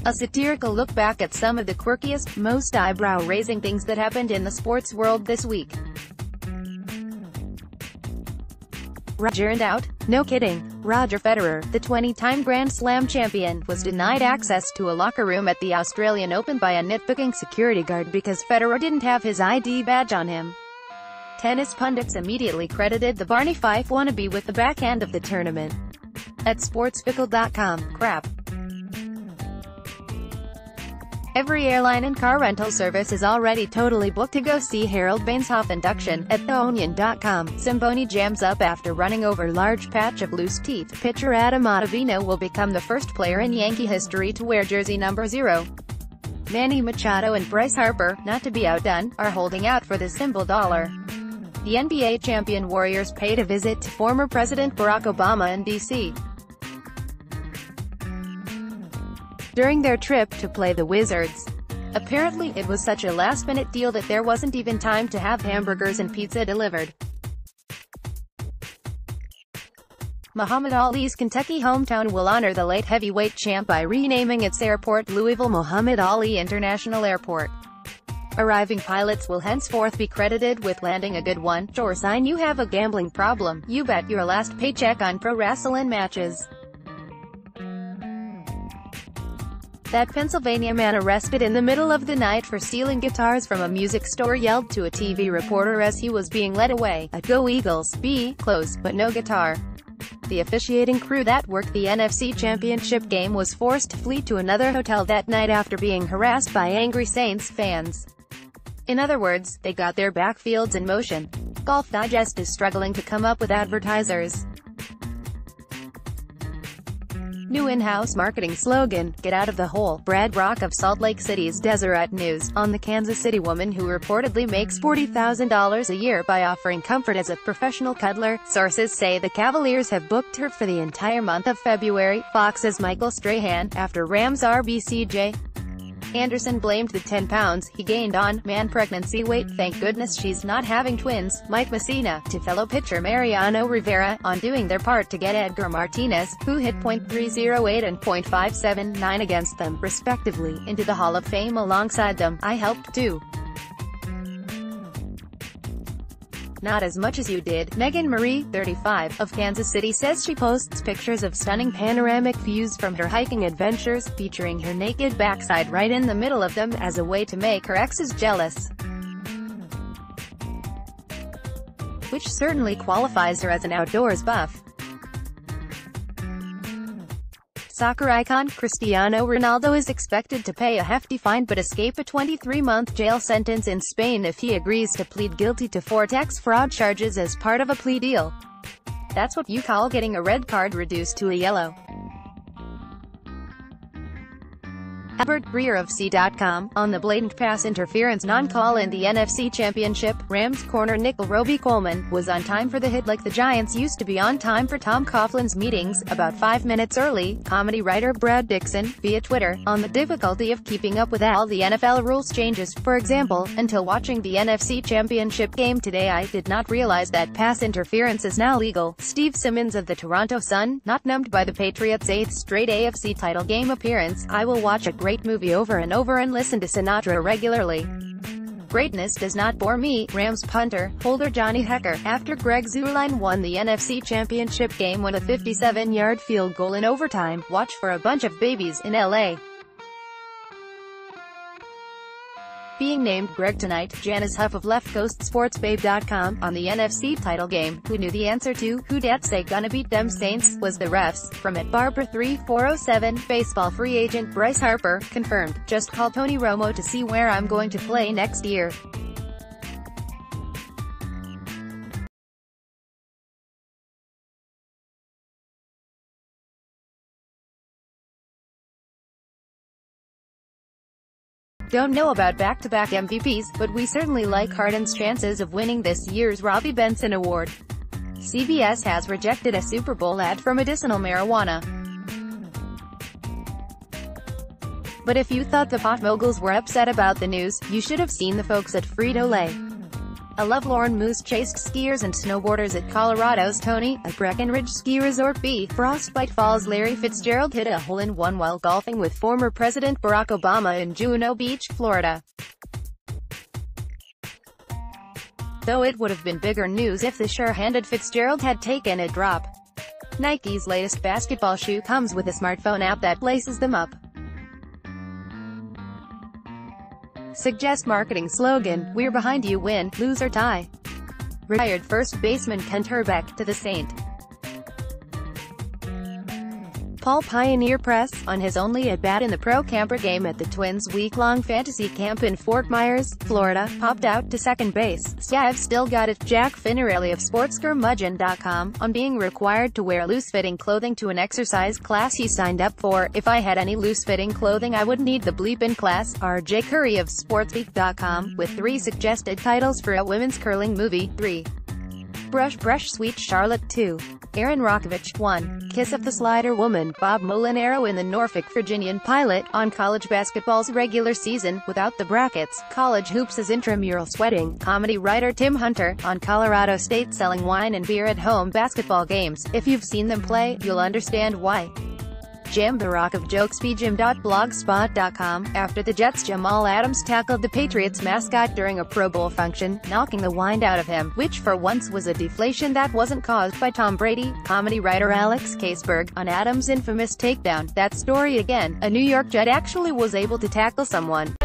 A satirical look back at some of the quirkiest, most eyebrow-raising things that happened in the sports world this week. Roger and out? No kidding. Roger Federer, the 20-time Grand Slam champion, was denied access to a locker room at the Australian Open by a nitpicking security guard because Federer didn't have his ID badge on him. Tennis pundits immediately credited the Barney Fife wannabe with the backhand of the tournament. At sportsfickle.com, crap. Every airline and car rental service is already totally booked to go see Harold Bainshoff induction. At theonion.com, Simboni jams up after running over large patch of loose teeth. Pitcher Adam Ottavino will become the first player in Yankee history to wear jersey number 0. Manny Machado and Bryce Harper, not to be outdone, are holding out for the simple dollar. The NBA champion Warriors paid a visit to former President Barack Obama in D.C. during their trip to play the Wizards. Apparently, it was such a last-minute deal that there wasn't even time to have hamburgers and pizza delivered. Muhammad Ali's Kentucky hometown will honor the late heavyweight champ by renaming its airport Louisville Muhammad Ali International Airport. Arriving pilots will henceforth be credited with landing a good one. Sure sign you have a gambling problem. You bet your last paycheck on pro wrestling matches. That Pennsylvania man arrested in the middle of the night for stealing guitars from a music store yelled to a TV reporter as he was being led away, "Go Eagles, be close, but no guitar." The officiating crew that worked the NFC Championship game was forced to flee to another hotel that night after being harassed by angry Saints fans. In other words, they got their backfields in motion. Golf Digest is struggling to come up with advertisers. New in-house marketing slogan, "Get out of the hole." Brad Rock of Salt Lake City's Deseret News, on the Kansas City woman who reportedly makes $40,000 a year by offering comfort as a professional cuddler. Sources say the Cavaliers have booked her for the entire month of February. Fox's Michael Strahan, after Rams RBCJ Anderson blamed the 10 pounds he gained on man pregnancy weight. Thank goodness she's not having twins. Mike Messina, to fellow pitcher Mariano Rivera, on doing their part to get Edgar Martinez, who hit .308 and .579 against them, respectively, into the Hall of Fame alongside them. I helped too. Not as much as you did. Megan Marie, 35, of Kansas City says she posts pictures of stunning panoramic views from her hiking adventures, featuring her naked backside right in the middle of them, as a way to make her exes jealous. Which certainly qualifies her as an outdoors buff. Soccer icon Cristiano Ronaldo is expected to pay a hefty fine but escape a 23-month jail sentence in Spain if he agrees to plead guilty to 4 tax fraud charges as part of a plea deal. That's what you call getting a red card reduced to a yellow. Albert Breer of C.com, on the blatant pass interference non-call in the NFC Championship, Rams corner nickel Roby Coleman was on time for the hit like the Giants used to be on time for Tom Coughlin's meetings, about 5 minutes early. Comedy writer Brad Dixon, via Twitter, on the difficulty of keeping up with all the NFL rules changes. For example, until watching the NFC Championship game today I did not realize that pass interference is now legal. Steve Simmons of the Toronto Sun, not numbed by the Patriots' 8th straight AFC title game appearance, I will watch a great movie over and over and listen to Sinatra regularly. Greatness does not bore me. Rams punter, holder Johnny Hekker, after Greg Zuerlein won the NFC Championship game with a 57-yard field goal in overtime. Watch for a bunch of babies in LA being named Greg tonight. Janice Huff of leftcoastsportsbabe.com, on the NFC title game, who knew the answer to "Who dat say gonna beat them Saints?" was the refs. From @Barbara3407, baseball free agent Bryce Harper, confirmed, "Just call Tony Romo to see where I'm going to play next year." Don't know about back-to-back MVPs, but we certainly like Harden's chances of winning this year's Robbie Benson Award. CBS has rejected a Super Bowl ad for medicinal marijuana. But if you thought the pot moguls were upset about the news, you should have seen the folks at Frito-Lay. A lovelorn moose chased skiers and snowboarders at Colorado's Tony, a Breckenridge ski resort. B. Frostbite Falls. Larry Fitzgerald hit a hole-in-one while golfing with former President Barack Obama in Juno Beach, Florida. Though it would have been bigger news if the sure-handed Fitzgerald had taken a drop. Nike's latest basketball shoe comes with a smartphone app that laces them up. Suggest marketing slogan, "We're behind you, win, lose or tie." Retired first baseman Kent Herbeck to the St. Paul Pioneer Press, on his only at-bat in the pro camper game at the Twins' week-long fantasy camp in Fort Myers, Florida, popped out to second base. "Yeah, I've still got it." Jack Finarelli of sportscurmudgeon.com, on being required to wear loose-fitting clothing to an exercise class he signed up for. "If I had any loose-fitting clothing I would need the bleep in class." R.J. Curry of sportsweek.com, with 3 suggested titles for a women's curling movie. 3. Brush Brush Sweet Charlotte. 2. Aaron Rokovich. 1. Kiss of the Slider Woman. Bob Molinaro in the Norfolk Virginian pilot, on college basketball's regular season, without the brackets. College Hoops' intramural sweating. Comedy writer Tim Hunter, on Colorado State selling wine and beer at home basketball games. If you've seen them play, you'll understand why. Jam the Rock of Jokes. pjam.blogspot.com, after the Jets' Jamal Adams tackled the Patriots mascot during a Pro Bowl function, knocking the wind out of him, which for once was a deflation that wasn't caused by Tom Brady. Comedy writer Alex Kaseberg, on Adams' infamous takedown. "That story again. A New York Jet actually was able to tackle someone